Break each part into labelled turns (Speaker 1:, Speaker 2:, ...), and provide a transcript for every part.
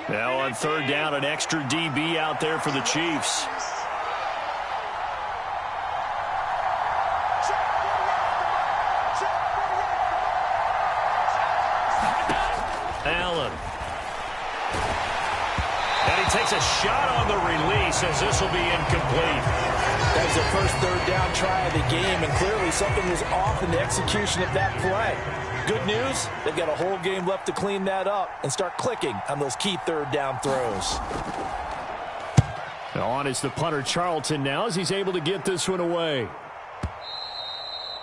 Speaker 1: Now on third down, an extra DB out there for the Chiefs. Allen. And he takes a shot on the release as this will be incomplete.
Speaker 2: That was the first third down try of the game, and clearly something was off in the execution of that play. Good news, they've got a whole game left to clean that up and start clicking on those key third down throws.
Speaker 1: On is the punter Charlton now as he's able to get this one away.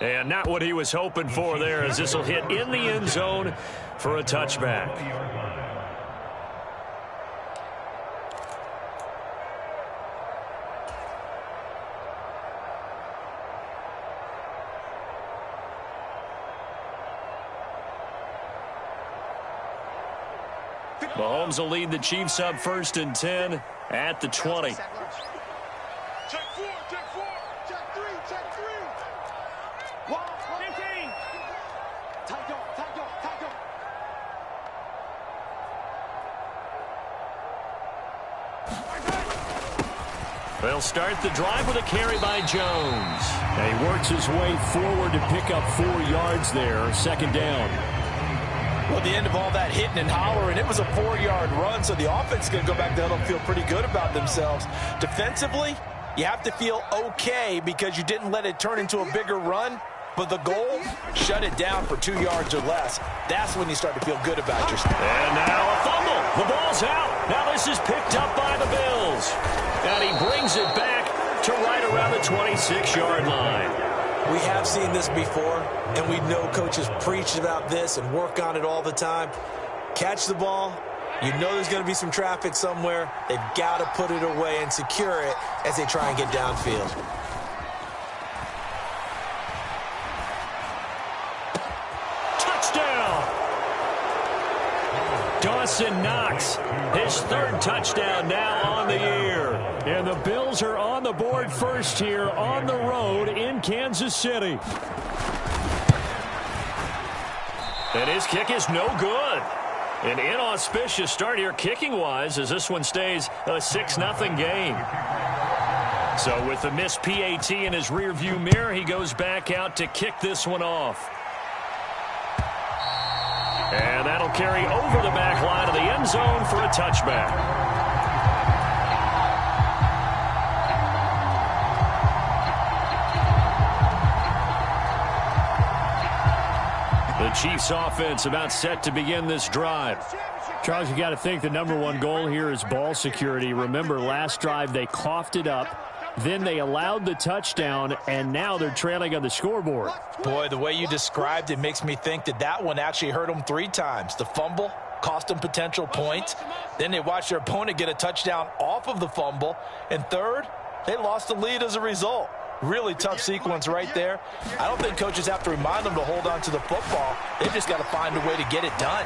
Speaker 1: And not what he was hoping for there, as this will hit in the end zone for a touchback. Mahomes will lead the Chiefs up 1st and 10 at the 20.
Speaker 3: Check 4, check 4, check 3, check 3. 1, 15. Tight go, tight go, tight go.
Speaker 1: They'll start the drive with a carry by Jones. And he works his way forward to pick up 4 yards there, 2nd down.
Speaker 2: Well, at the end of all that hitting and hollering, it was a 4-yard run, so the offense is going to go back there and feel pretty good about themselves. Defensively, you have to feel okay because you didn't let it turn into a bigger run, but the goal, shut it down for 2 yards or less. That's when you start to feel good about yourself.
Speaker 1: And now a fumble. The ball's out. Now this is picked up by the Bills. And he brings it back to right around the 26-yard line.
Speaker 2: We have seen this before, and we know coaches preach about this and work on it all the time. Catch the ball. You know there's going to be some traffic somewhere. They've got to put it away and secure it as they try and get downfield.
Speaker 1: Touchdown! Dawson Knox, his 3rd touchdown now on the year. And the Bills are on the board first here on the road in Kansas City. And his kick is no good. An inauspicious start here kicking-wise as this one stays a 6-0 game. So with the missed PAT in his rearview mirror, he goes back out to kick this one off. And that'll carry over the back line of the end zone for a touchback. The Chiefs offense about set to begin this drive. Charles, you got to think the #1 goal here is ball security. Remember, last drive they coughed it up. Then they allowed the touchdown, and now they're trailing on the scoreboard.
Speaker 2: Boy, the way you described it makes me think that that one actually hurt them 3 times. The fumble cost them potential points. Then they watched their opponent get a touchdown off of the fumble. And third, they lost the lead as a result. Really tough sequence right there. I don't think coaches have to remind them to hold on to the football. They've just got to find a way to get it done.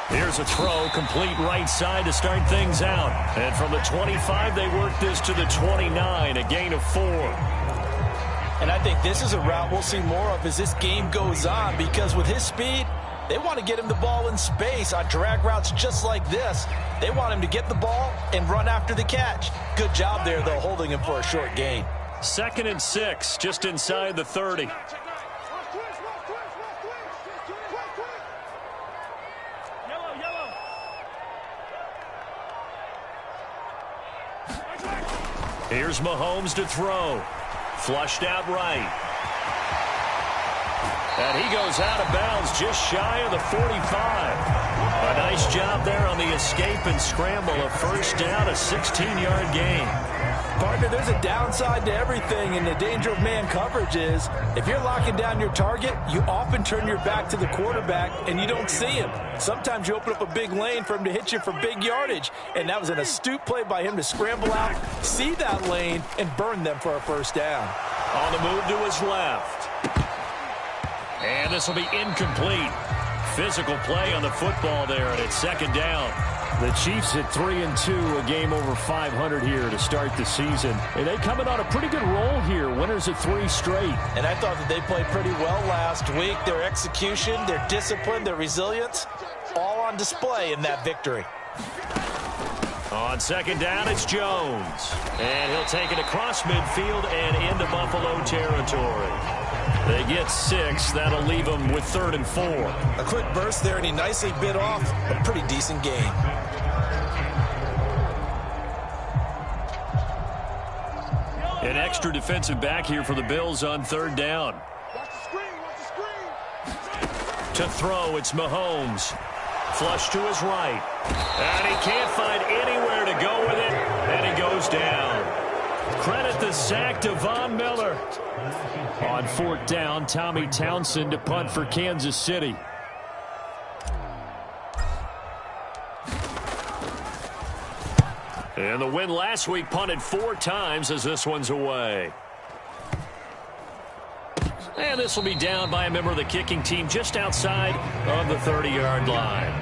Speaker 1: Here's a throw, complete right side to start things out. And from the 25, they work this to the 29, a gain of 4.
Speaker 2: And I think this is a route we'll see more of as this game goes on, because with his speed, they want to get him the ball in space on drag routes just like this. They want him to get the ball and run after the catch. Good job there, though, holding him for a short gain.
Speaker 1: 2nd and 6, just inside the 30. Here's Mahomes to throw. Flushed out right. And he goes out of bounds just shy of the 45. A nice job there on the escape and scramble. A 1st down, a 16-yard gain.
Speaker 2: Partner, there's a downside to everything, and the danger of man coverage is if you're locking down your target, you often turn your back to the quarterback and you don't see him. Sometimes you open up a big lane for him to hit you for big yardage, and that was an astute play by him to scramble out, see that lane, and burn them for a 1st down.
Speaker 1: On the move to his left. And this will be incomplete. Physical play on the football there, and it's 2nd down. The Chiefs at 3-2, a game over 500 here to start the season. And they coming on a pretty good roll here, winners of 3 straight.
Speaker 2: And I thought that they played pretty well last week. Their execution, their discipline, their resilience, all on display in that victory.
Speaker 1: On second down, it's Jones. And he'll take it across midfield and into Buffalo territory. They get 6. That'll leave them with 3rd and 4.
Speaker 2: A quick burst there, and he nicely bit off a pretty decent gain.
Speaker 1: An extra defensive back here for the Bills on 3rd down.
Speaker 3: Watch the screen, watch the screen.
Speaker 1: To throw, it's Mahomes. Flush to his right. And he can't find anywhere to go with it. And he goes down. Credit the sack to Von Miller. On 4th down, Tommy Townsend to punt for Kansas City. And the win last week punted 4 times as this one's away. And this will be down by a member of the kicking team just outside of the 30-yard line.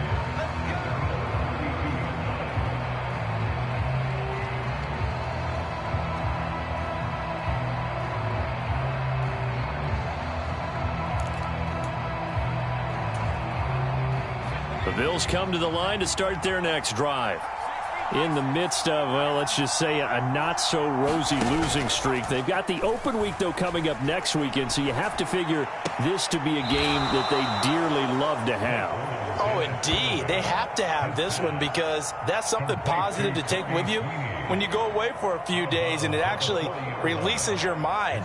Speaker 1: The Bills come to the line to start their next drive. In the midst of, well, let's just say a not-so-rosy losing streak. They've got the open week, though, coming up next weekend, so you have to figure this to be a game that they dearly love to have.
Speaker 2: Oh, indeed. They have to have this one because that's something positive to take with you when you go away for a few days, and it actually releases your mind.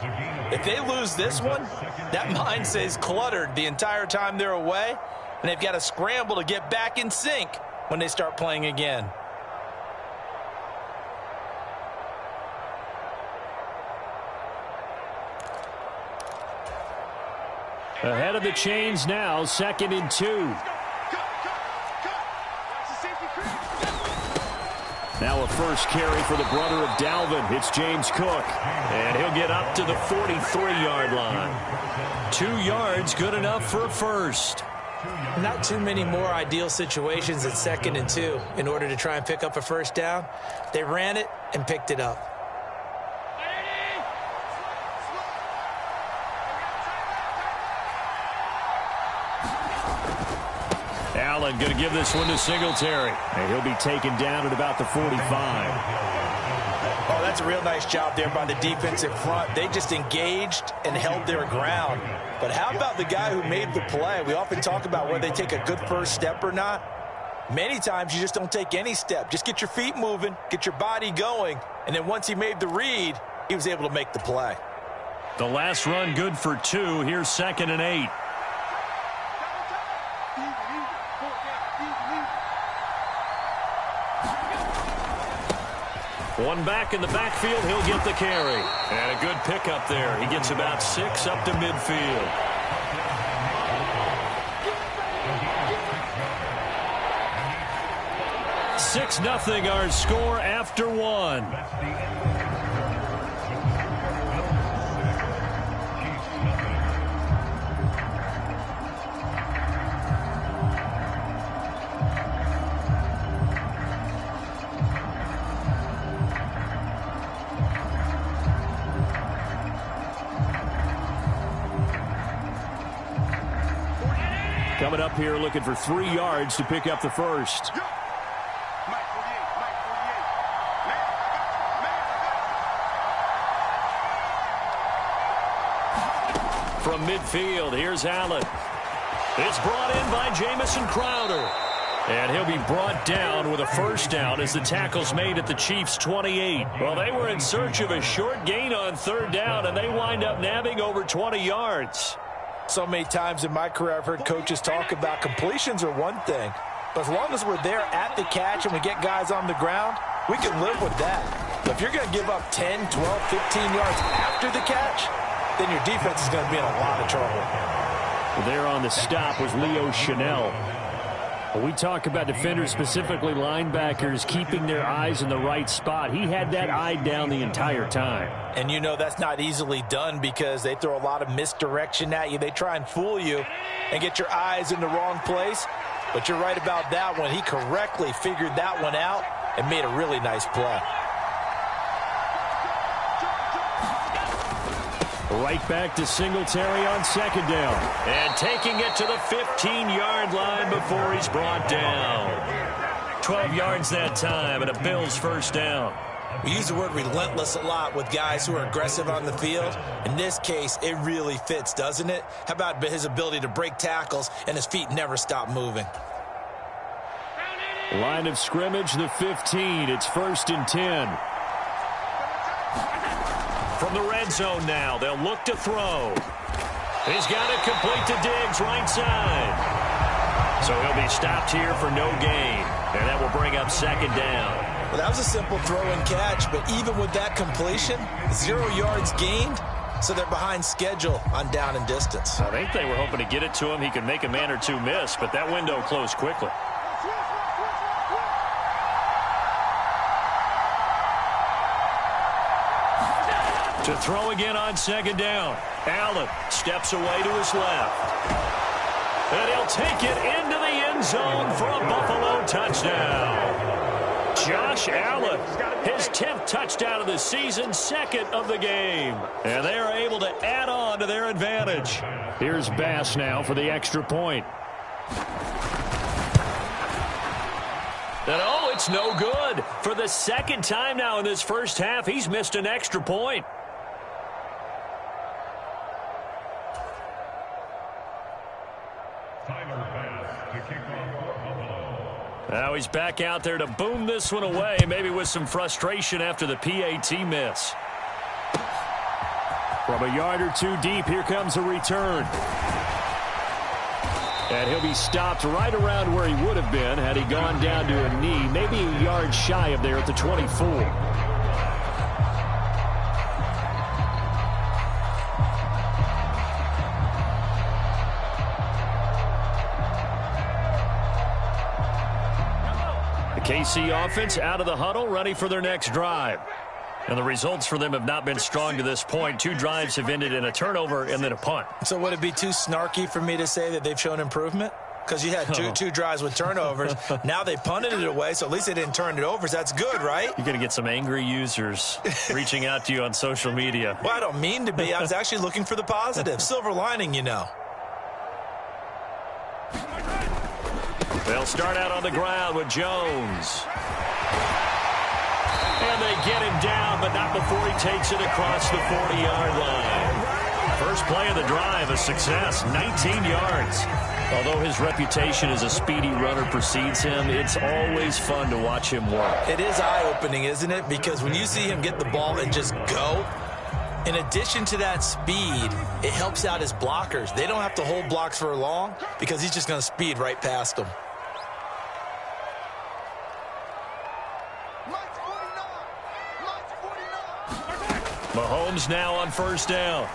Speaker 2: If they lose this one, that mind stays cluttered the entire time they're away, and they've got to scramble to get back in sync when they start playing again.
Speaker 1: Ahead of the chains now, 2nd and 2. Now a first carry for the brother of Dalvin. It's James Cook. And he'll get up to the 43-yard line. 2 yards, good enough for a first.
Speaker 4: Not too many more ideal situations at 2nd and 2 in order to try and pick up a first down. They ran it and picked it up.
Speaker 1: Allen going to give this one to Singletary. And he'll be taken down at about the 45.
Speaker 2: Oh, that's a real nice job there by the defensive front. They just engaged and held their ground. But how about the guy who made the play? We often talk about whether they take a good first step or not. Many times you just don't take any step. Just get your feet moving, get your body going, and then once he made the read, he was able to make the play.
Speaker 1: The last run good for 2. Here's 2nd and 8. One back in the backfield, he'll get the carry. And a good pickup there. He gets about 6 up to midfield. Six 0 our score after 1. Coming up here looking for 3 yards to pick up the first. From midfield, here's Allen. It's brought in by Jamison Crowder. And he'll be brought down with a first down as the tackle's made at the Chiefs' 28. Well, they were in search of a short gain on 3rd down, and they wind up nabbing over 20 yards.
Speaker 2: So many times in my career I've heard coaches talk about completions are one thing, but as long as we're there at the catch and we get guys on the ground, we can live with that. But if you're going to give up 10, 12, 15 yards after the catch, then your defense is going to be in a lot of trouble.
Speaker 1: There on the stop was Leo Chanel. When we talk about defenders, specifically linebackers, keeping their eyes in the right spot, he had that eye down the entire time.
Speaker 2: And you know that's not easily done because they throw a lot of misdirection at you. They try and fool you and get your eyes in the wrong place. But you're right about that one. He correctly figured that one out and made a really nice play.
Speaker 1: Right back to Singletary on 2nd down. And taking it to the 15-yard line before he's brought down. 12 yards that time, and a Bills first down.
Speaker 2: We use the word relentless a lot with guys who are aggressive on the field. In this case, it really fits, doesn't it? How about his ability to break tackles and his feet never stop moving?
Speaker 1: Line of scrimmage, the 15. It's 1st and 10. From the red zone now, they'll look to throw. He's got it complete to Diggs, right side. So he'll be stopped here for no gain, and that will bring up 2nd down.
Speaker 2: Well, that was a simple throw and catch, but even with that completion, 0 yards gained, so they're behind schedule on down and distance.
Speaker 1: I think they were hoping to get it to him. He could make a man or two miss, but that window closed quickly. To throw again on 2nd down. Allen steps away to his left. And he'll take it into the end zone for a Buffalo touchdown. Josh Allen, his 10th touchdown of the season, 2nd of the game. And they are able to add on to their advantage. Here's Bass now for the extra point. And oh, it's no good. For the 2nd time now in this first half, he's missed an extra point. Now he's back out there to boom this one away, maybe with some frustration after the PAT miss. From a yard or two deep, here comes a return. And he'll be stopped right around where he would have been had he gone down to a knee, maybe a yard shy of there at the 24. KC offense out of the huddle, ready for their next drive. And the results for them have not been strong to this point. 2 drives have ended in a turnover and then a punt.
Speaker 2: So would it be too snarky for me to say that they've shown improvement? Because you had two drives with turnovers. Now they punted it away, so at least they didn't turn it over. So that's good, right?
Speaker 1: You're going to get some angry users reaching out to you on social media.
Speaker 2: Well, I don't mean to be. I was actually looking for the positive. Silver lining, you know.
Speaker 1: They'll start out on the ground with Jones. And they get him down, but not before he takes it across the 40-yard line. First play of the drive, a success, 19 yards. Although his reputation as a speedy runner precedes him, it's always fun to watch him work.
Speaker 2: It is eye-opening, isn't it? Because when you see him get the ball and just go, in addition to that speed, it helps out his blockers. They don't have to hold blocks for long because he's just going to speed right past them.
Speaker 1: Mahomes now on 1st down.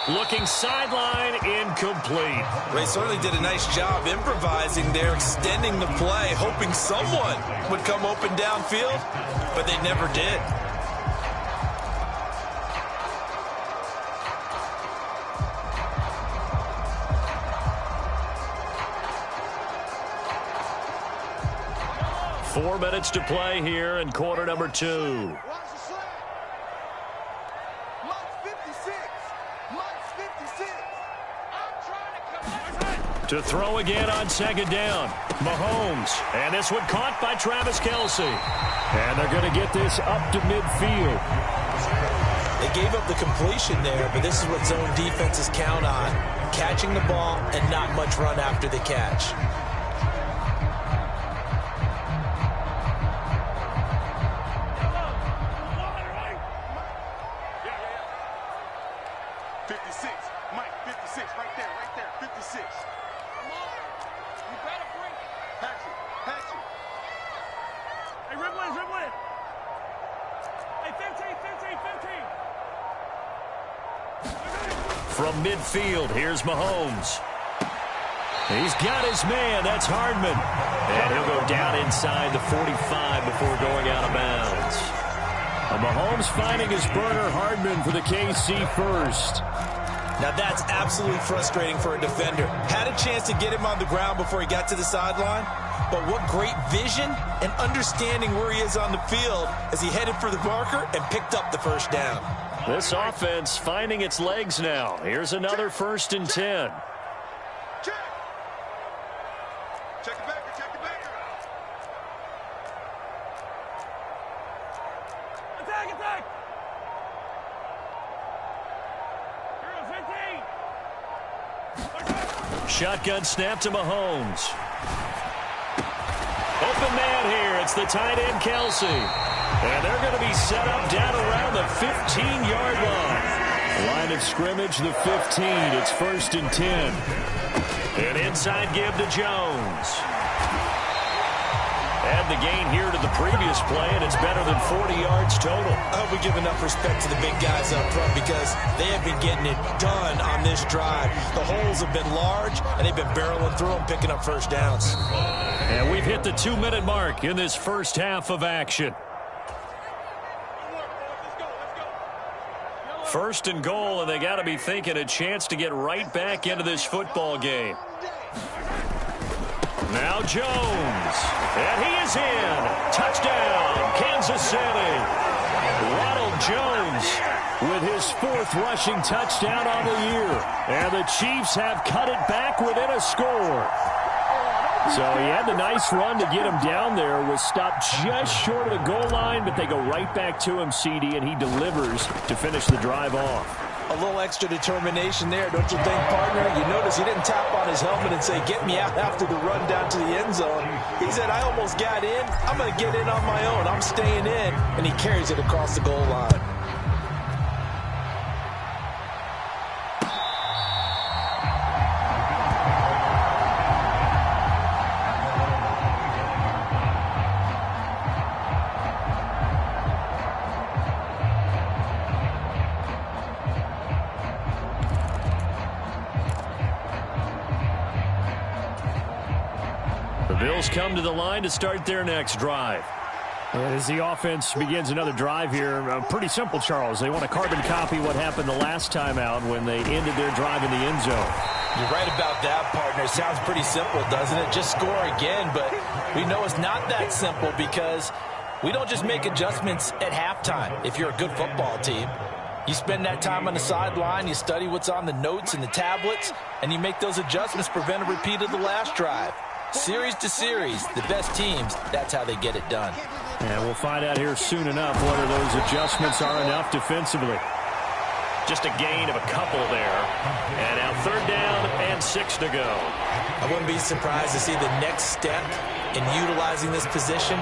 Speaker 1: Looking sideline, incomplete.
Speaker 2: They certainly did a nice job improvising there, extending the play, hoping someone would come open downfield, but they never did.
Speaker 1: Four minutes to play here in quarter number 2. To throw again on 2nd down. Mahomes. And this one caught by Travis Kelce. And they're going to get this up to midfield.
Speaker 2: They gave up the completion there, but this is what zone defenses count on. Catching the ball and not much run after the catch.
Speaker 1: From midfield, here's Mahomes. He's got his man. That's Hardman. And he'll go down inside the 45 before going out of bounds. And Mahomes finding his burner, Hardman, for the KC first.
Speaker 2: Now that's absolutely frustrating for a defender. Had a chance to get him on the ground before he got to the sideline, but what great vision and understanding where he is on the field as he headed for the marker and picked up the first down.
Speaker 1: This offense finding its legs now. Here's another 1st and 10. shotgun snap to Mahomes. Open man here. It's the tight end, Kelsey. And they're going to be set up down around the 15-yard line. Line of scrimmage, the 15. It's 1st and 10. An inside give to Jones. Add the gain here to the previous play, and it's better than 40 yards total.
Speaker 4: I hope we give enough respect to the big guys up front because they have been getting it done on this drive. The holes have been large, and they've been barreling through them, picking up first downs.
Speaker 1: And we've hit the 2-minute mark in this first half of action. 1st and goal, and they got to be thinking a chance to get right back into this football game. Now Jones, and he is in. Touchdown, Kansas City. Ronald Jones with his 4th rushing touchdown on the year. And the Chiefs have cut it back within a score. So he had the nice run to get him down there, was stopped just short of the goal line, but they go right back to him, CD, and he delivers to finish the drive off.
Speaker 4: A little extra determination there, don't you think, partner? You notice he didn't tap on his helmet and say, get me out after the run down to the end zone. He said, I almost got in. I'm going to get in on my own. I'm staying in. And he carries it across the goal line.
Speaker 1: Bills come to the line to start their next drive. As the offense begins another drive here, pretty simple, Charles. They want to carbon copy what happened the last time out when they ended their drive in the end zone.
Speaker 2: You're right about that, partner. Sounds pretty simple, doesn't it? Just score again, but we know it's not that simple because we don't just make adjustments at halftime if you're a good football team. You spend that time on the sideline, you study what's on the notes and the tablets, and you make those adjustments, prevent a repeat of the last drive. Series to series, the best teams, that's how they get it done.
Speaker 1: And we'll find out here soon enough whether those adjustments are enough defensively. Just a gain of a couple there. And now 3rd down and 6 to go.
Speaker 4: I wouldn't be surprised to see the next step in utilizing this position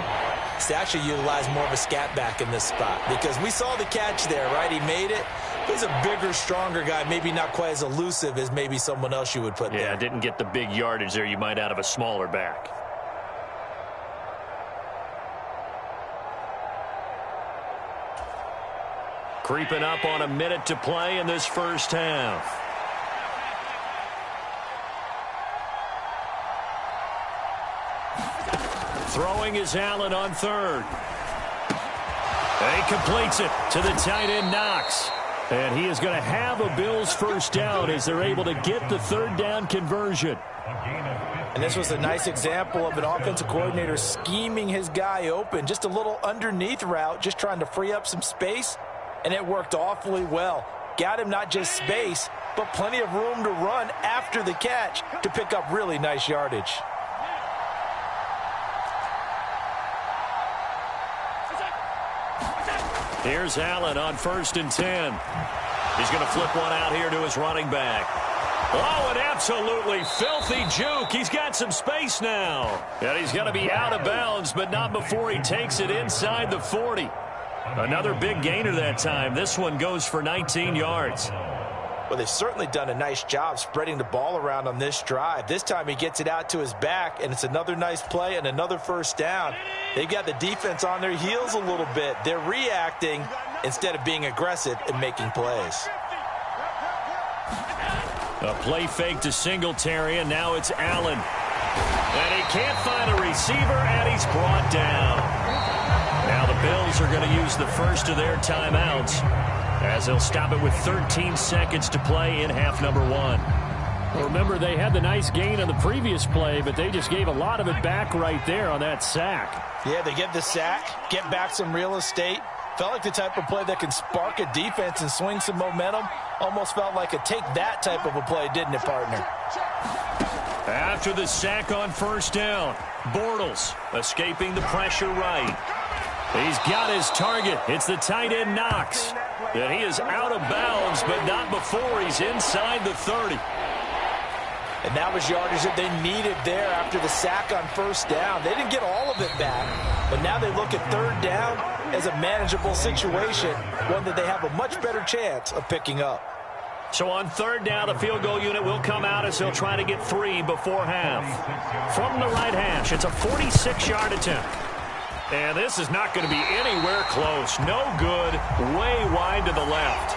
Speaker 4: is to actually utilize more of a scat back in this spot. Because we saw the catch there, right? He made it. He's a bigger, stronger guy, maybe not quite as elusive as maybe someone else you would put there.
Speaker 1: Yeah, didn't get the big yardage there you might out of a smaller back. Creeping up on a minute to play in this first half. Throwing is Allen on 3rd. He completes it to the tight end, Knox. And he is going to have a Bills first down as they're able to get the 3rd down conversion.
Speaker 2: And this was a nice example of an offensive coordinator scheming his guy open. Just a little underneath route, just trying to free up some space. And it worked awfully well. Got him not just space, but plenty of room to run after the catch to pick up really nice yardage.
Speaker 1: Here's Allen on 1st and 10. He's going to flip one out here to his running back. Oh, an absolutely filthy juke. He's got some space now. And he's going to be out of bounds, but not before he takes it inside the 40. Another big gainer that time. This one goes for 19 yards.
Speaker 2: Well, they've certainly done a nice job spreading the ball around on this drive. This time he gets it out to his back, and it's another nice play and another first down. They've got the defense on their heels a little bit. They're reacting instead of being aggressive and making plays.
Speaker 1: A play fake to Singletary, and now it's Allen. And he can't find a receiver, and he's brought down. Now the Bills are going to use the first of their timeouts as they'll stop it with 13 seconds to play in half number 1. Well, remember, they had the nice gain on the previous play, but they just gave a lot of it back right there on that sack.
Speaker 2: Yeah, they get the sack, get back some real estate. Felt like the type of play that can spark a defense and swing some momentum. Almost felt like a take-that type of a play, didn't it, partner?
Speaker 1: After the sack on first down, Bortles escaping the pressure right. He's got his target. It's the tight end, Knox. And he is out of bounds, but not before he's inside the 30.
Speaker 2: And that was yardage that they needed there after the sack on first down. They didn't get all of it back, but now they look at third down as a manageable situation, one that they have a much better chance of picking up.
Speaker 1: So on third down, the field goal unit will come out as they'll try to get 3 before half. From the right hash, it's a 46-yard attempt. And this is not going to be anywhere close. No good, way wide to the left.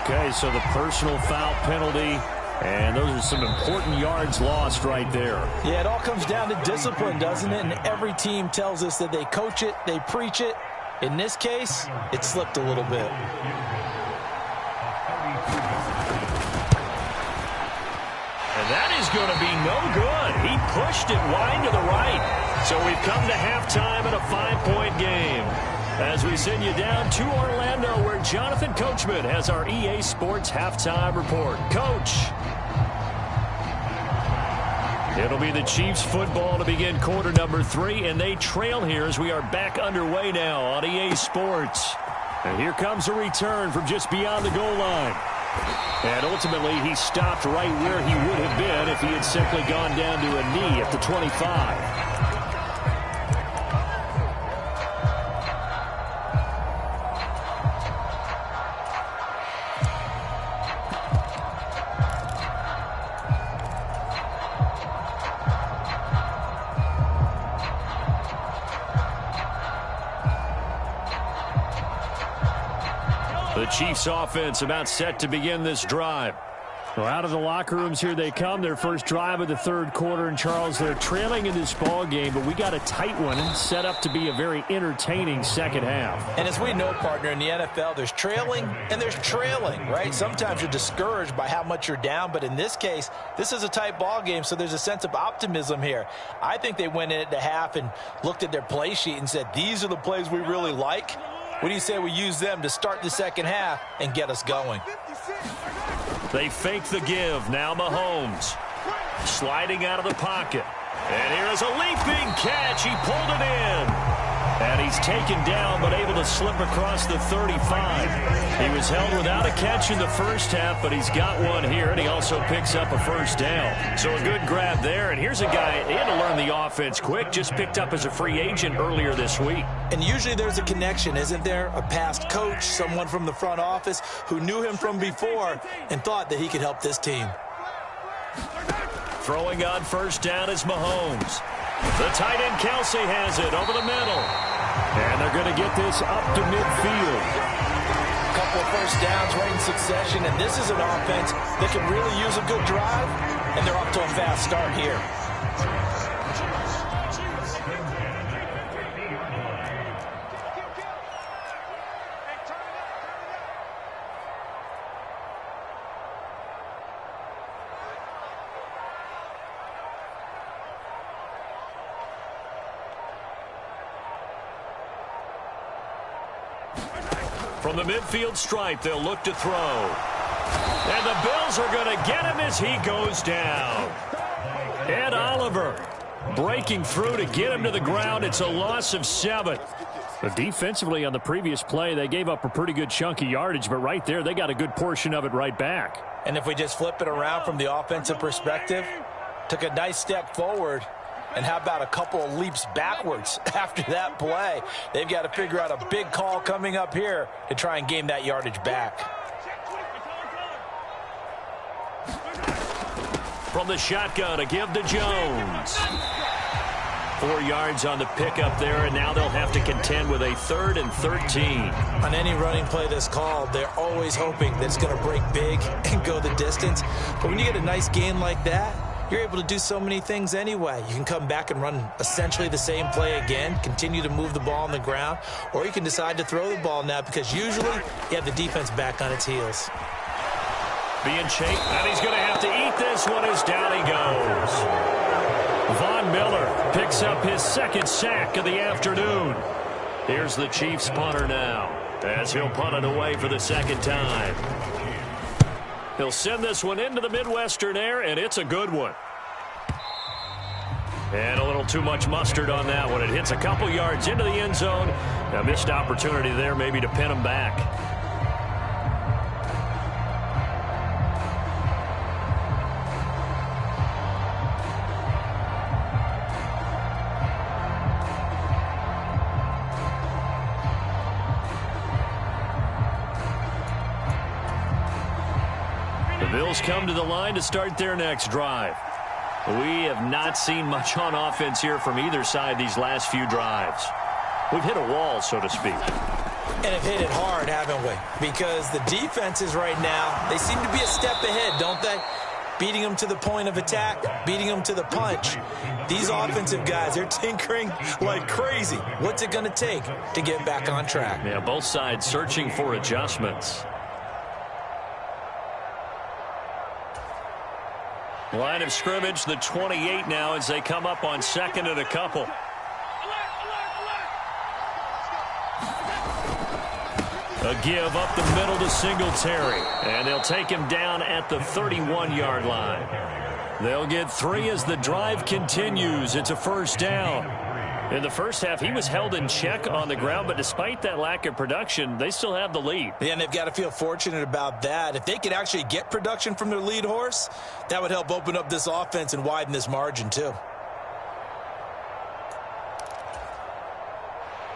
Speaker 1: Okay, so the personal foul penalty, and those are some important yards lost right there.
Speaker 2: Yeah, it all comes down to discipline, doesn't it? And every team tells us that they coach it, they preach it. In this case, it slipped a little bit.
Speaker 1: And that is going to be no good. He pushed it wide to the right. So we've come to halftime in a 5-point game. As we send you down to Orlando, where Jonathan Coachman has our EA Sports halftime report. Coach. It'll be the Chiefs football to begin quarter number 3, and they trail here as we are back underway now on EA Sports. And here comes a return from just beyond the goal line. And ultimately, he stopped right where he would have been if he had simply gone down to a knee at the 25. The Chiefs offense about set to begin this drive. Well, out of the locker rooms here they come. Their first drive of the third quarter. And, Charles, they're trailing in this ball game, but we got a tight one set up to be a very entertaining second half.
Speaker 2: And as we know, partner, in the NFL, there's trailing and there's trailing, right? Sometimes you're discouraged by how much you're down, but in this case, this is a tight ball game, so there's a sense of optimism here. I think they went in at the half and looked at their play sheet and said, these are the plays we really like. What do you say we use them to start the second half and get us going?
Speaker 1: They fake the give. Now Mahomes sliding out of the pocket. And here is a leaping catch. He pulled it in. And he's taken down but able to slip across the 35. He was held without a catch in the first half, but he's got one here, and he also picks up a first down. So a good grab there. And here's a guy, he had to learn the offense quick, just picked up as a free agent earlier this week.
Speaker 2: And usually there's a connection, isn't there? A past coach, someone from the front office who knew him from before and thought that he could help this team.
Speaker 1: Throwing on first down is Mahomes. The tight end Kelsey has it over the middle. And they're going to get this up to midfield.
Speaker 2: A couple of first downs right in succession, and this is an offense that can really use a good drive, and they're off to a fast start here.
Speaker 1: From the midfield stripe, they'll look to throw. And the Bills are going to get him as he goes down. Ed Oliver breaking through to get him to the ground. It's a loss of 7. But defensively on the previous play, they gave up a pretty good chunk of yardage, but right there, they got a good portion of it right back.
Speaker 2: And if we just flip it around from the offensive perspective, took a nice step forward. And how about a couple of leaps backwards after that play? They've got to figure out a big call coming up here to try and gain that yardage back.
Speaker 1: From the shotgun, a give to Jones. 4 yards on the pickup there, and now they'll have to contend with a 3rd and 13.
Speaker 2: On any running play that's called, they're always hoping that it's going to break big and go the distance. But when you get a nice gain like that, you're able to do so many things anyway. You can come back and run essentially the same play again, continue to move the ball on the ground, or you can decide to throw the ball now because usually you have the defense back on its heels.
Speaker 1: Being chased, and he's going to have to eat this one as down he goes. Von Miller picks up his 2nd sack of the afternoon. Here's the Chiefs punter now as he'll punt it away for the 2nd time. He'll send this one into the Midwestern air, and it's a good one. And a little too much mustard on that one. It hits a couple yards into the end zone. A missed opportunity there maybe to pin him back. Bills come to the line to start their next drive. We have not seen much on offense here from either side these last few drives. We've hit a wall, so to speak.
Speaker 4: And have hit it hard, haven't we? Because the defenses right now, they seem to be a step ahead, don't they? Beating them to the point of attack, beating them to the punch. These offensive guys, they're tinkering like crazy. What's it going to take to get back on track?
Speaker 1: Yeah, both sides searching for adjustments. Line of scrimmage, the 28 now as they come up on second and a couple. A give up the middle to Singletary. And they'll take him down at the 31-yard line. They'll get 3 as the drive continues. It's a first down. In the first half, he was held in check on the ground, but despite that lack of production, they still have the lead.
Speaker 4: Yeah, and they've got to feel fortunate about that. If they could actually get production from their lead horse, that would help open up this offense and widen this margin too.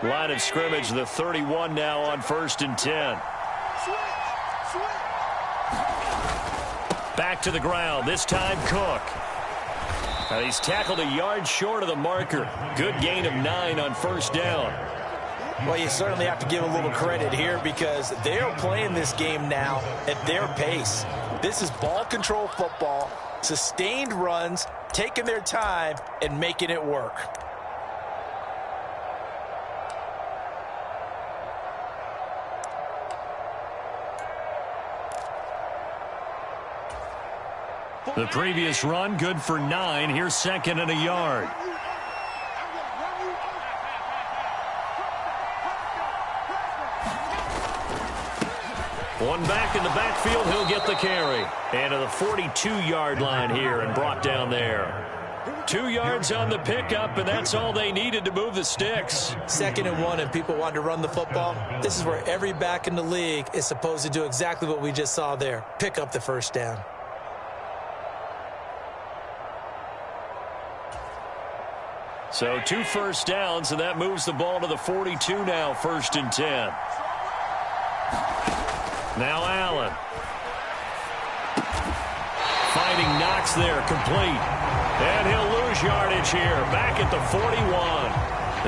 Speaker 1: Line of scrimmage, the 31 now on 1st and 10. Back to the ground, this time Cook. Now he's tackled a yard short of the marker. Good gain of 9 on first down.
Speaker 4: Well, you certainly have to give a little credit here because they're playing this game now at their pace. This is ball control football, sustained runs, taking their time and making it work.
Speaker 1: The previous run, good for 9. Here's 2nd and a yard. One back in the backfield, he'll get the carry. And to the 42-yard line here and brought down there. 2 yards on the pickup, and that's all they needed to move the sticks.
Speaker 4: 2nd and 1, and people want to run the football. This is where every back in the league is supposed to do exactly what we just saw there. Pick up the first down.
Speaker 1: So 2 first downs, and that moves the ball to the 42 now, 1st and 10. Now Allen. Fighting Knox there, complete. And he'll lose yardage here, back at the 41.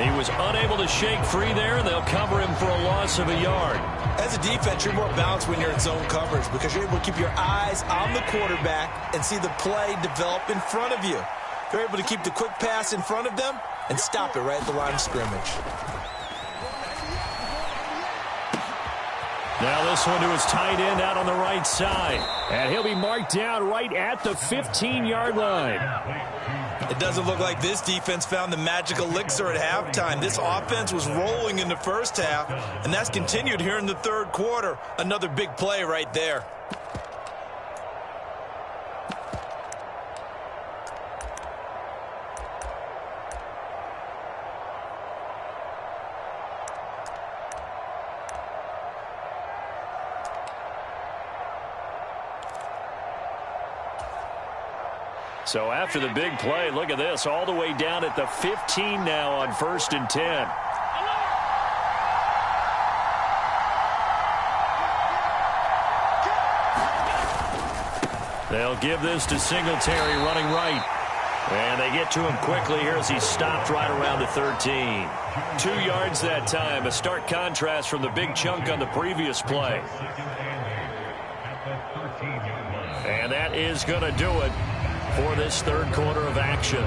Speaker 1: He was unable to shake free there, and they'll cover him for a loss of a yard.
Speaker 4: As a defense, you're more balanced when you're in zone coverage because you're able to keep your eyes on the quarterback and see the play develop in front of you. You're able to keep the quick pass in front of them and stop it right at the line of scrimmage.
Speaker 1: Now this one to his tight end out on the right side. And he'll be marked down right at the 15-yard line.
Speaker 4: It doesn't look like this defense found the magic elixir at halftime. This offense was rolling in the first half, and that's continued here in the third quarter. Another big play right there.
Speaker 1: So after the big play, look at this, all the way down at the 15 now on 1st and 10. They'll give this to Singletary running right. And they get to him quickly here as he's stopped right around the 13. 2 yards that time, a stark contrast from the big chunk on the previous play. And that is going to do it for this third quarter of action.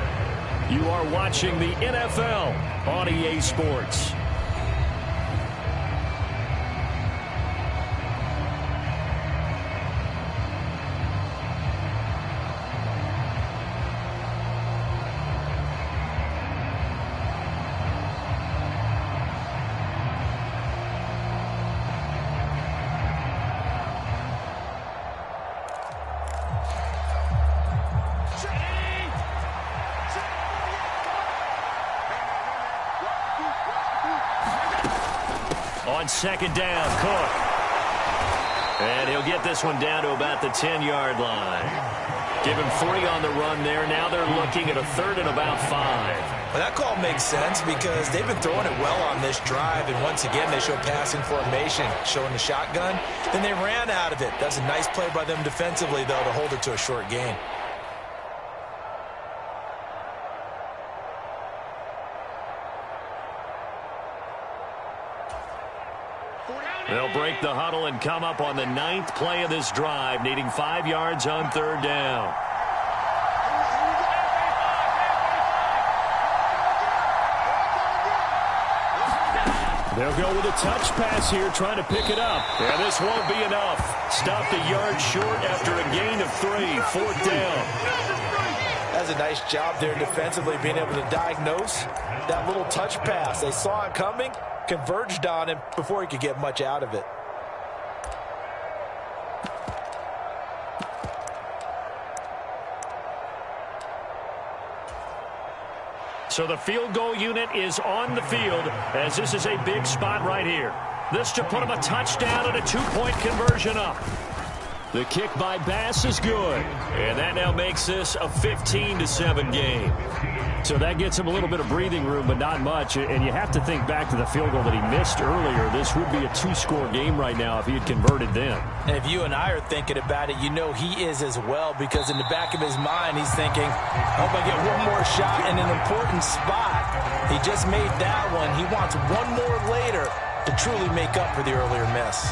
Speaker 1: You are watching the NFL on EA Sports. On second down, Cook. And he'll get this one down to about the 10-yard line. Give him 3 on the run there. Now they're looking at a 3rd and about 5.
Speaker 4: Well, that call makes sense because they've been throwing it well on this drive, and once again, they show passing formation, showing the shotgun. Then they ran out of it. That's a nice play by them defensively, though, to hold it to a short gain.
Speaker 1: They'll break the huddle and come up on the 9th play of this drive, needing 5 yards on 3rd down. They'll go with a touch pass here, trying to pick it up. And this won't be enough. Stopped a yard short after a gain of 3, 4th down.
Speaker 2: That's a nice job there defensively, being able to diagnose that little touch pass. They saw it coming, converged on him before he could get much out of it.
Speaker 1: So the field goal unit is on the field as this is a big spot right here. This to put him a touchdown and a 2-point conversion up. The kick by Bass is good. And that now makes this a 15-7 game. So that gets him a little bit of breathing room, but not much. And you have to think back to the field goal that he missed earlier. This would be a 2-score game right now if he had converted then.
Speaker 2: And if you and I are thinking about it, you know he is as well, because in the back of his mind, he's thinking, I hope I get one more shot in an important spot. He just made that one. He wants one more later to truly make up for the earlier miss.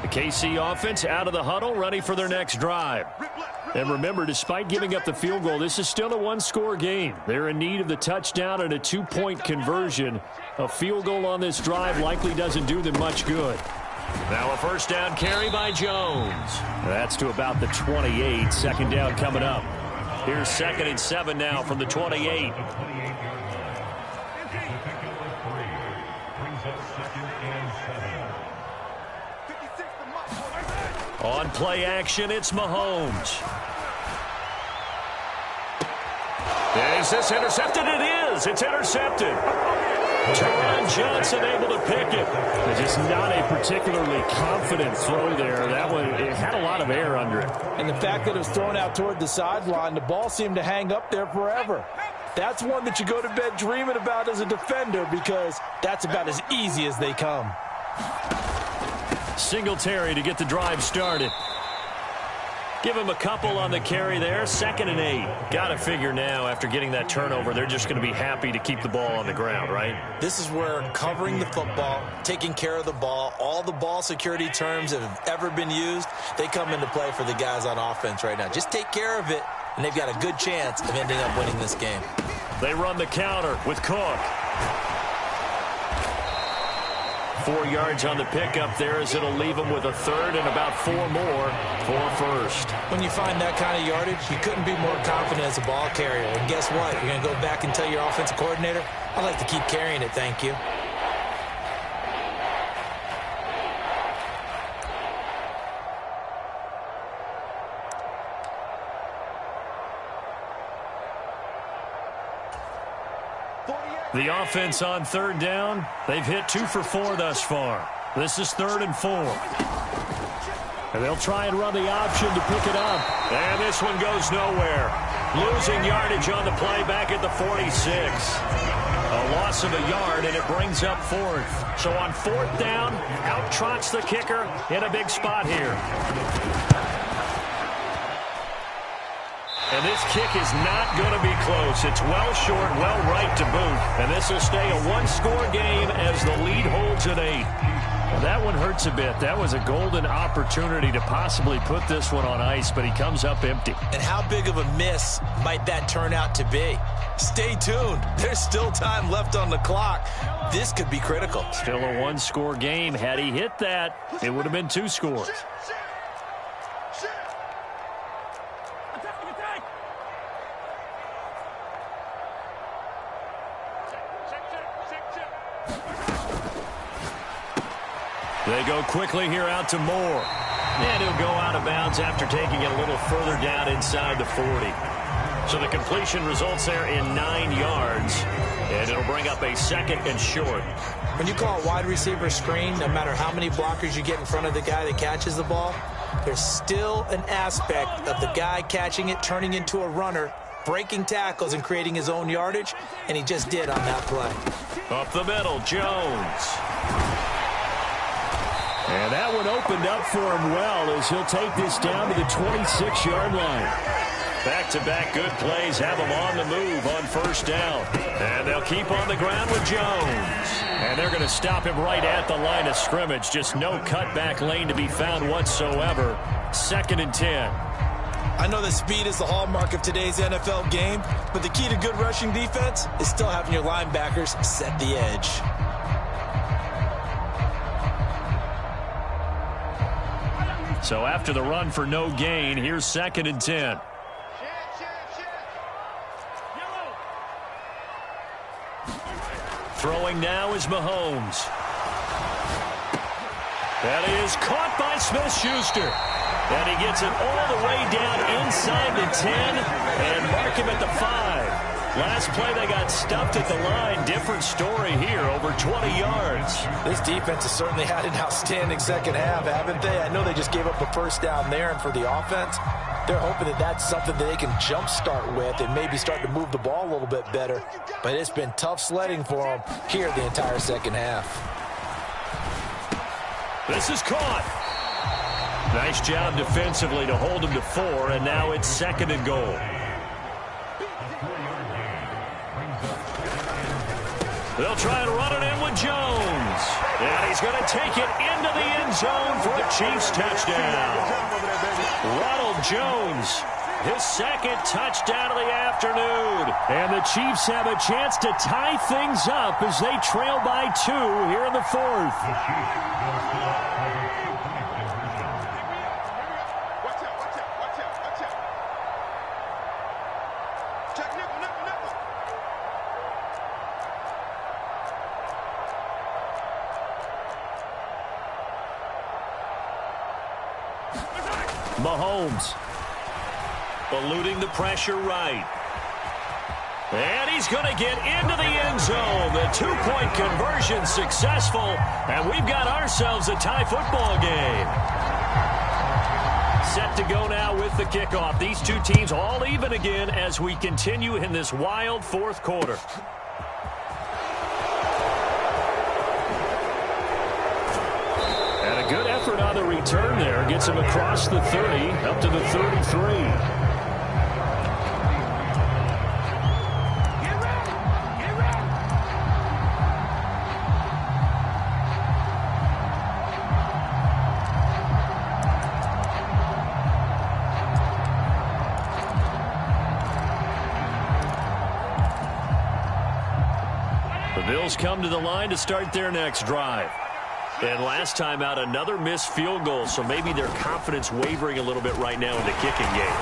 Speaker 1: KC offense out of the huddle, ready for their next drive. And remember, despite giving up the field goal, this is still a 1-score game. They're in need of the touchdown and a 2-point conversion. A field goal on this drive likely doesn't do them much good. Now a 1st down carry by Jones. That's to about the 28. 2nd down coming up. Here's 2nd and 7 now from the 28. On play action, it's Mahomes. Is this intercepted? It is. It's intercepted. Teron Johnson able to pick it. It's just not a particularly confident throw there. That one, it had a lot of air under it.
Speaker 2: And the fact that it was thrown out toward the sideline, the ball seemed to hang up there forever. That's one that you go to bed dreaming about as a defender, because that's about as easy as they come.
Speaker 1: Singletary to get the drive started. Give him a couple on the carry there. 2nd and 8. Got to figure now, after getting that turnover, they're just going to be happy to keep the ball on the ground, right?
Speaker 4: This is where covering the football, taking care of the ball, all the ball security terms that have ever been used, they come into play for the guys on offense right now. Just take care of it, and they've got a good chance of ending up winning this game.
Speaker 1: They run the counter with Cook. 4 yards on the pickup there, as it'll leave them with a 3rd and about 4 more for 1st.
Speaker 4: When you find that kind of yardage, you couldn't be more confident as a ball carrier. And guess what? You're going to go back and tell your offensive coordinator, I'd like to keep carrying it, thank you.
Speaker 1: The offense on 3rd down, they've hit 2 for 4 thus far. This is 3rd and 4. And they'll try and run the option to pick it up. And this one goes nowhere. Losing yardage on the play back at the 46. A loss of a yard, and it brings up 4th. So on 4th down, out trots the kicker in a big spot here. And this kick is not going to be close. It's well short, well right to boot. And this will stay a 1-score game as the lead holds at 8. Well, that one hurts a bit. That was a golden opportunity to possibly put this one on ice, but he comes up empty.
Speaker 4: And how big of a miss might that turn out to be? Stay tuned. There's still time left on the clock. This could be critical.
Speaker 1: Still a 1-score game. Had he hit that, it would have been 2 scores. They go quickly here out to Moore. And he'll go out of bounds after taking it a little further down inside the 40. So the completion results there in 9 yards, and it'll bring up a 2nd and short.
Speaker 4: When you call a wide receiver screen, no matter how many blockers you get in front of the guy that catches the ball, there's still an aspect of the guy catching it, turning into a runner, breaking tackles and creating his own yardage, and he just did on that play.
Speaker 1: Up the middle, Jones. And that one opened up for him well as he'll take this down to the 26-yard line. Back-to-back good plays have him on the move on 1st down. And they'll keep on the ground with Jones. And they're going to stop him right at the line of scrimmage. Just no cutback lane to be found whatsoever. 2nd and 10.
Speaker 4: I know that speed is the hallmark of today's NFL game, but the key to good rushing defense is still having your linebackers set the edge.
Speaker 1: So after the run for no gain, here's 2nd and 10. Throwing now is Mahomes. That is caught by Smith-Schuster. And he gets it all the way down inside the 10 and mark him at the 5. Last play, they got stuffed at the line. Different story here, over 20 yards.
Speaker 2: This defense has certainly had an outstanding second half, haven't they? I know they just gave up a 1st down there, and for the offense, they're hoping that that's something that they can jumpstart with and maybe start to move the ball a little bit better. But it's been tough sledding for them here the entire second half.
Speaker 1: This is caught. Nice job defensively to hold him to 4, and now it's 2nd and goal. They'll try and run it in with Jones. And he's going to take it into the end zone for a Chiefs touchdown. Ronald Jones, his 2nd touchdown of the afternoon. And the Chiefs have a chance to tie things up as they trail by 2 here in the 4th. Mahomes eluding the pressure right. And he's going to get into the end zone. The 2-point conversion successful. And we've got ourselves a tie football game. Set to go now with the kickoff. These two teams all even again as we continue in this wild 4th quarter. Good effort on the return there. Gets him across the 30, up to the 33. The Bills come to the line to start their next drive. And last time out, another missed field goal, so maybe their confidence wavering a little bit right now in the kicking game.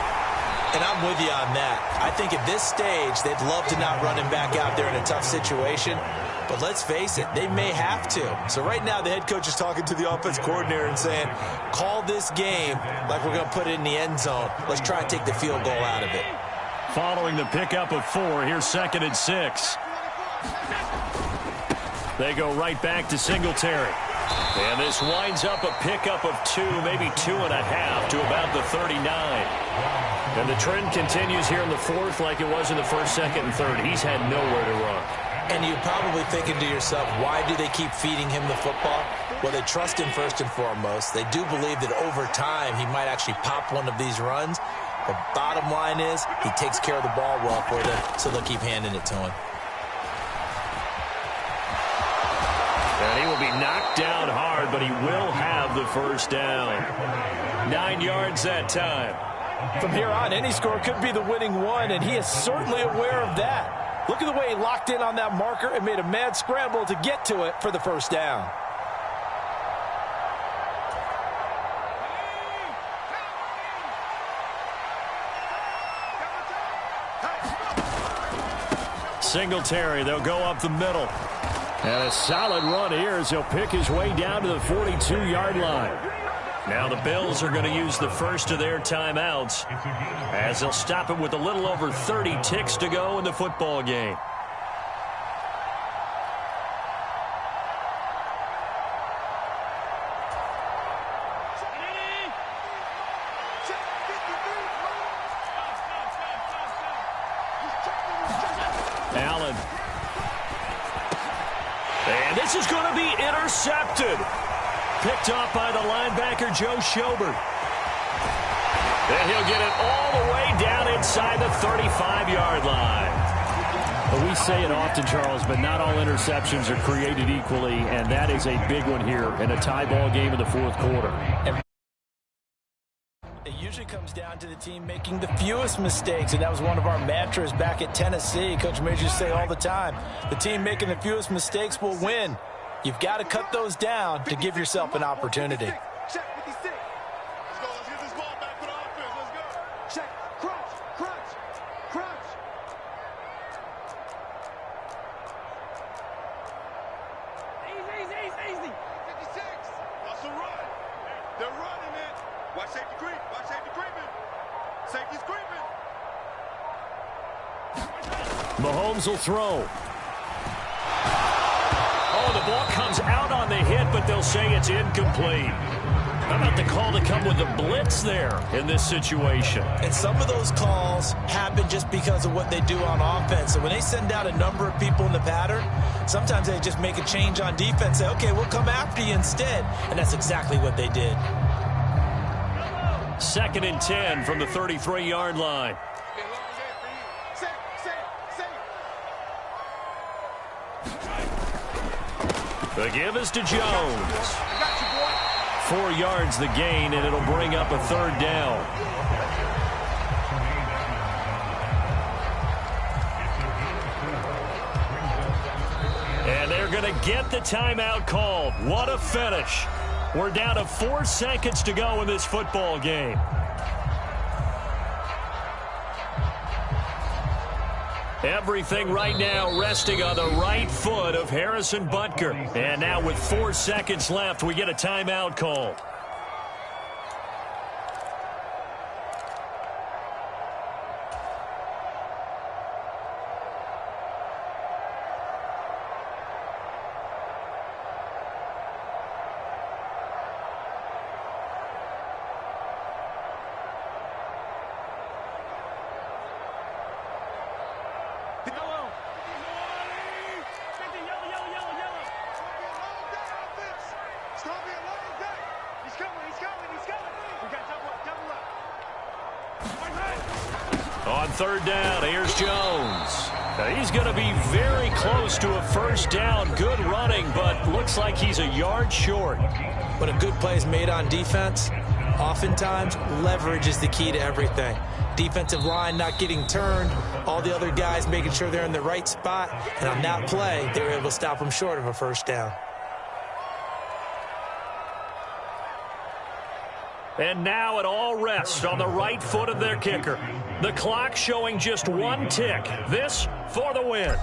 Speaker 4: And I'm with you on that. I think at this stage, they'd love to not run him back out there in a tough situation. But let's face it, they may have to. So right now, the head coach is talking to the offense coordinator and saying, call this game like we're going to put it in the end zone. Let's try and take the field goal out of it.
Speaker 1: Following the pickup of 4, here's 2nd and 6. They go right back to Singletary. And this winds up a pickup of 2, maybe 2.5 to about the 39. And the trend continues here in the 4th like it was in the 1st, 2nd, and 3rd. He's had nowhere to run.
Speaker 4: And you're probably thinking to yourself, why do they keep feeding him the football? Well, they trust him first and foremost. They do believe that over time he might actually pop one of these runs. But bottom line is he takes care of the ball well for them, so they'll keep handing it to him.
Speaker 1: And he will be knocked down hard, but he will have the 1st down. 9 yards that time.
Speaker 2: From here on, any score could be the winning one, and he is certainly aware of that. Look at the way he locked in on that marker and made a mad scramble to get to it for the 1st down.
Speaker 1: Singletary, they'll go up the middle. And a solid run here as he'll pick his way down to the 42-yard line. Now the Bills are going to use the first of their timeouts as they'll stop it with a little over 30 ticks to go in the football game. Allen. And this is going to be intercepted. Picked off by the linebacker, Joe Schobert. And he'll get it all the way down inside the 35-yard line.
Speaker 5: Well, we say it often, Charles, but not all interceptions are created equally, and that is a big one here in a tie ball game in the fourth quarter.
Speaker 2: It usually comes down to the team making the fewest mistakes, and that was one of our mantras back at Tennessee. Coach Major used to say all the time, the team making the fewest mistakes will win. You've got to cut those down to give yourself an opportunity.
Speaker 3: Check 56. Let's go. Let's get this ball back for the offense. Let's go. Check. Crunch. Crunch. Crunch. Easy. 56. That's a run. They're running it. Watch safety creep. Watch safety creeping. Safety's creeping.
Speaker 1: Mahomes will throw. Oh, the ball comes out on the hit, but they'll say it's incomplete. How about the call to come with the blitz there in this situation?
Speaker 4: And some of those calls happen just because of what they do on offense. So when they send out a number of people in the pattern, sometimes they just make a change on defense. Say, okay, we'll come after you instead. And that's exactly what they did.
Speaker 1: 2nd and 10 from the 33-yard line. The give is to Jones. 4 yards the gain, and it'll bring up a 3rd down. And they're going to get the timeout called. What a finish. We're down to 4 seconds to go in this football game. Everything right now resting on the right foot of Harrison Butker. And now with 4 seconds left, we get a timeout called. On 3rd down, here's Jones. Now he's going to be very close to a 1st down. Good running, but looks like he's a yard short.
Speaker 4: When a good play is made on defense, oftentimes leverage is the key to everything. Defensive line not getting turned, all the other guys making sure they're in the right spot, and on that play, they were able to stop them short of a 1st down.
Speaker 1: And now it all rests on the right foot of their kicker. The clock showing just 1 tick. This for the win.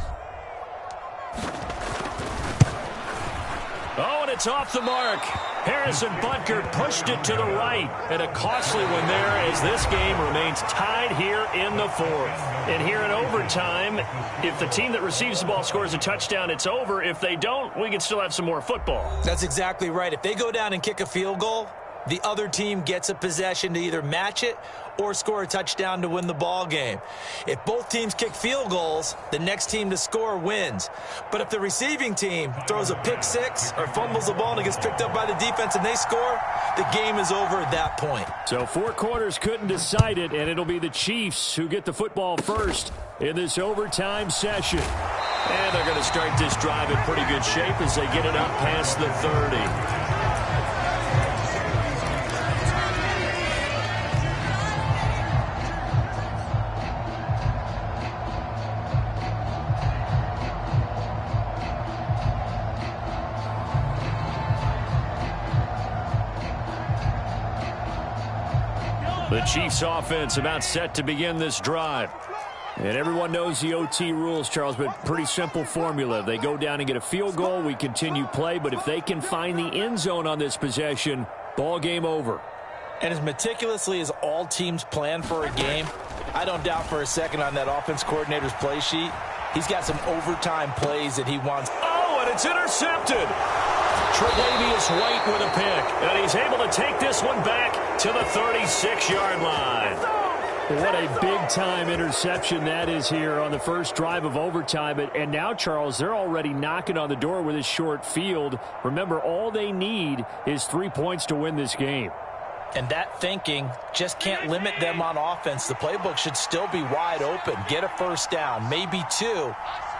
Speaker 1: Oh, and it's off the mark. Harrison Butker pushed it to the right. And a costly one there as this game remains tied here in the 4th. And here in overtime, if the team that receives the ball scores a touchdown, it's over. If they don't, we can still have some more football.
Speaker 4: That's exactly right. If they go down and kick a field goal, the other team gets a possession to either match it or score a touchdown to win the ball game. If both teams kick field goals, the next team to score wins. But if the receiving team throws a pick six or fumbles the ball and it gets picked up by the defense and they score, the game is over at that point.
Speaker 5: So 4 quarters couldn't decide it, and it'll be the Chiefs who get the football first in this overtime session.
Speaker 1: And they're going to start this drive in pretty good shape as they get it up past the 30. The Chiefs offense about set to begin this drive.
Speaker 5: And everyone knows the OT rules, Charles, but pretty simple formula. They go down and get a field goal, we continue play, but if they can find the end zone on this possession, Ball game over.
Speaker 2: And as meticulously as all teams plan for a game, I don't doubt for a second on that offense coordinator's play sheet, he's got some overtime plays that he wants.
Speaker 1: Oh, and it's intercepted. Tre'Davious White with a pick, and he's able to take this one back to the 36-yard line.
Speaker 5: What a big-time interception that is here on the first drive of overtime. And now, Charles, they're already knocking on the door with this short field. Remember, all they need is 3 points to win this game.
Speaker 2: And that thinking just can't limit them on offense. The playbook should still be wide open. Get a first down, maybe 2.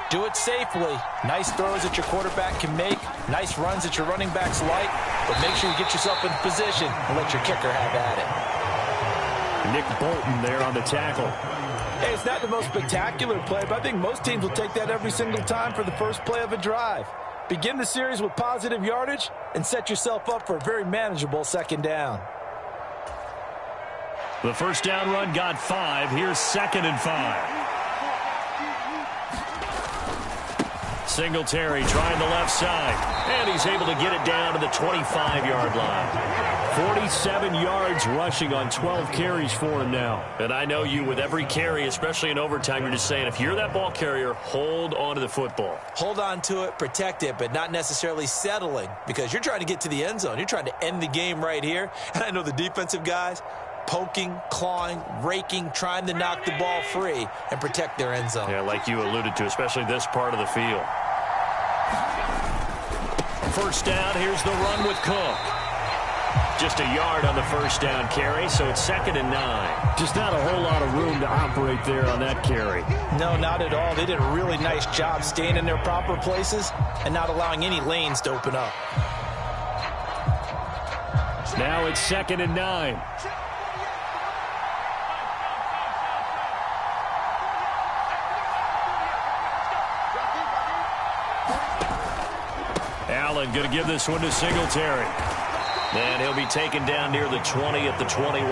Speaker 2: Do it safely. Nice throws that your quarterback can make. Nice runs that your running backs like. But make sure you get yourself in position and let your kicker have at it.
Speaker 5: Nick Bolton there on the tackle.
Speaker 2: Hey, it's not the most spectacular play, but I think most teams will take that every single time for the first play of a drive. Begin the series with positive yardage and set yourself up for a very manageable second down.
Speaker 5: The first down run got 5. Here's 2nd and 5.
Speaker 1: Singletary trying the left side, and he's able to get it down to the 25-yard line.
Speaker 5: 47 yards rushing on 12 carries for him now.
Speaker 1: And I know you, with every carry, especially in overtime, you're just saying, if you're that ball carrier, hold on to the football.
Speaker 4: Hold on to it, protect it, but not necessarily settling, because you're trying to get to the end zone. You're trying to end the game right here. And I know the defensive guys poking, clawing, raking, trying to knock the ball free and protect their end zone.
Speaker 1: Yeah, like you alluded to, especially this part of the field. First down, here's the run with Cook. Just a yard on the first down carry, so it's 2nd and 9.
Speaker 5: Just not a whole lot of room to operate there on that carry.
Speaker 2: No, not at all. They did a really nice job staying in their proper places and not allowing any lanes to open up.
Speaker 5: Now it's 2nd and 9.
Speaker 1: Allen going to give this one to Singletary. And he'll be taken down near the 20 at the 21.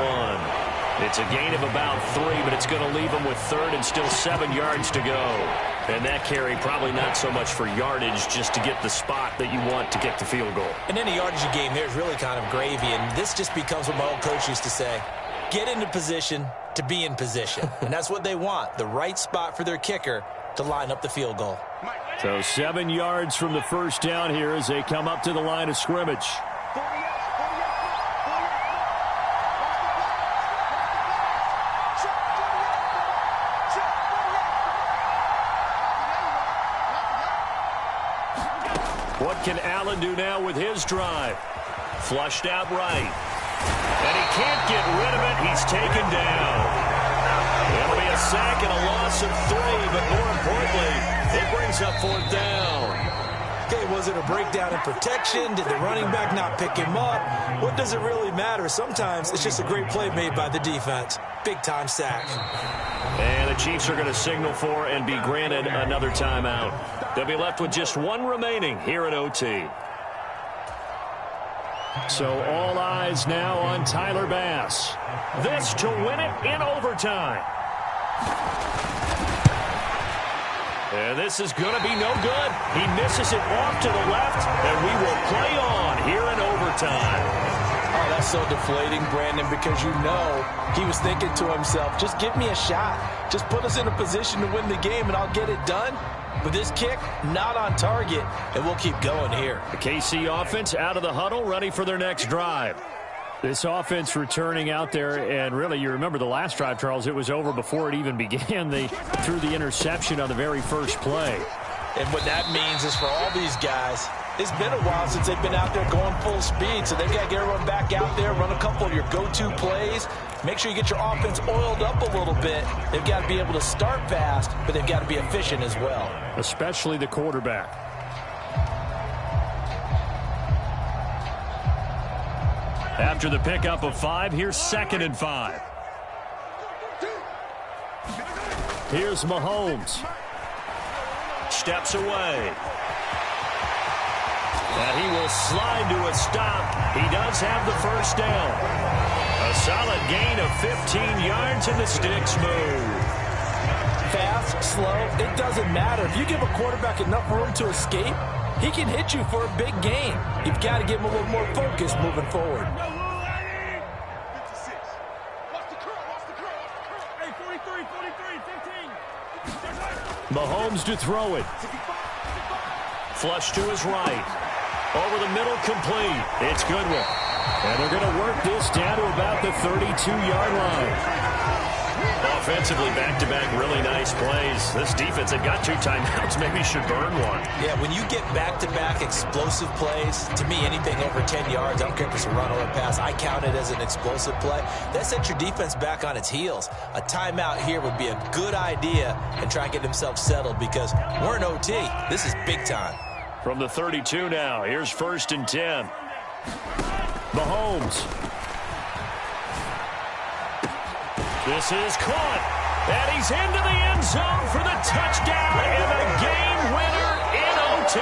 Speaker 1: It's a gain of about 3, but it's going to leave him with 3rd and still 7 yards to go. And that carry probably not so much for yardage, just to get the spot that you want to get the field goal.
Speaker 4: And any yardage you gain there is really kind of gravy, and this just becomes what my old coach used to say. Get into position to be in position. And that's what they want, the right spot for their kicker to line up the field goal.
Speaker 5: So 7 yards from the first down here as they come up to the line of scrimmage. What can Allen do now with his drive? Flushed out right.
Speaker 1: And he can't get rid of it. He's taken down. It'll be a sack and a loss of 3, but more importantly, it brings up 4th down.
Speaker 4: Okay, was it a breakdown in protection? Did the running back not pick him up? What does it really matter? Sometimes it's just a great play made by the defense. Big-time sack.
Speaker 1: And the Chiefs are going to signal for and be granted another timeout. They'll be left with just 1 remaining here at OT.
Speaker 5: So all eyes now on Tyler Bass.
Speaker 1: This to win it in overtime. And this is going to be no good. He misses it off to the left, and we will play on here in overtime.
Speaker 2: Oh, that's so deflating, Brandon, because you know he was thinking to himself, just give me a shot. Just put us in a position to win the game, and I'll get it done. But this kick, not on target, and we'll keep going here.
Speaker 5: The KC offense out of the huddle, ready for their next drive. This offense returning out there, and really, you remember the last drive, Charles, it was over before it even began. They threw the interception on the very first play.
Speaker 2: And what that means is for all these guys, it's been a while since they've been out there going full speed, so they've got to get everyone back out there, run a couple of your go-to plays, make sure you get your offense oiled up a little bit. They've got to be able to start fast, but they've got to be efficient as well.
Speaker 5: Especially the quarterback. After the pickup of 5, here's 2nd and 5. Here's Mahomes.
Speaker 1: Steps away. And he will slide to a stop. He does have the first down. A solid gain of 15 yards, and the sticks move.
Speaker 2: fast, slow, it doesn't matter. If you give a quarterback enough room to escape, he can hit you for a big gain. You've got to give him a little more focus moving forward.
Speaker 3: 56. Watch the curl, watch the curl, watch the curl. Hey, 43, 15.
Speaker 5: Mahomes to throw it.
Speaker 1: Flush to his right. Over the middle, complete. It's Goodwin. And they're going to work this down to about the 32-yard line. Offensively, back-to-back really nice plays. This defense, they've got 2 timeouts. Maybe should burn one.
Speaker 4: Yeah, when you get back-to-back explosive plays, to me, anything over 10 yards, I don't care if it's a run or a pass, I count it as an explosive play. That sets your defense back on its heels. A timeout here would be a good idea and try and get themselves settled because we're in OT. This is big time.
Speaker 1: From the 32 now, here's 1st and 10. Mahomes. This is caught, and he's into the end zone for the touchdown and the game winner in OT.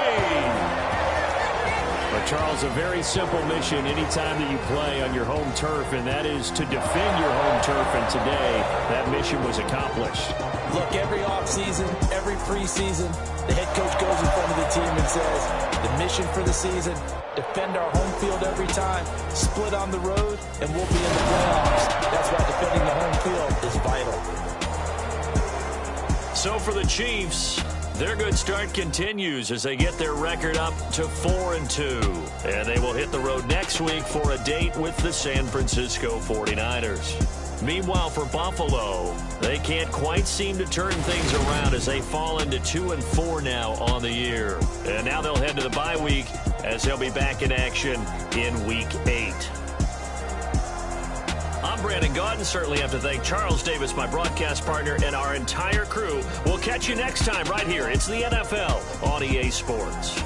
Speaker 5: But, Charles, a very simple mission anytime that you play on your home turf, and that is to defend your home turf, and today that mission was accomplished.
Speaker 2: Look, every offseason, every preseason, the head coach goes in front of the team and says, the mission for the season, defend our home field every time, split on the road, and we'll be in the playoffs. That's why defending the home field is vital.
Speaker 1: So for the Chiefs, their good start continues as they get their record up to 4-2. And they will hit the road next week for a date with the San Francisco 49ers. Meanwhile, for Buffalo, they can't quite seem to turn things around as they fall into 2-4 now on the year. And now they'll head to the bye week as they'll be back in action in Week 8. I'm Brandon Gaudin. Certainly have to thank Charles Davis, my broadcast partner, and our entire crew. We'll catch you next time right here. It's the NFL on EA Sports.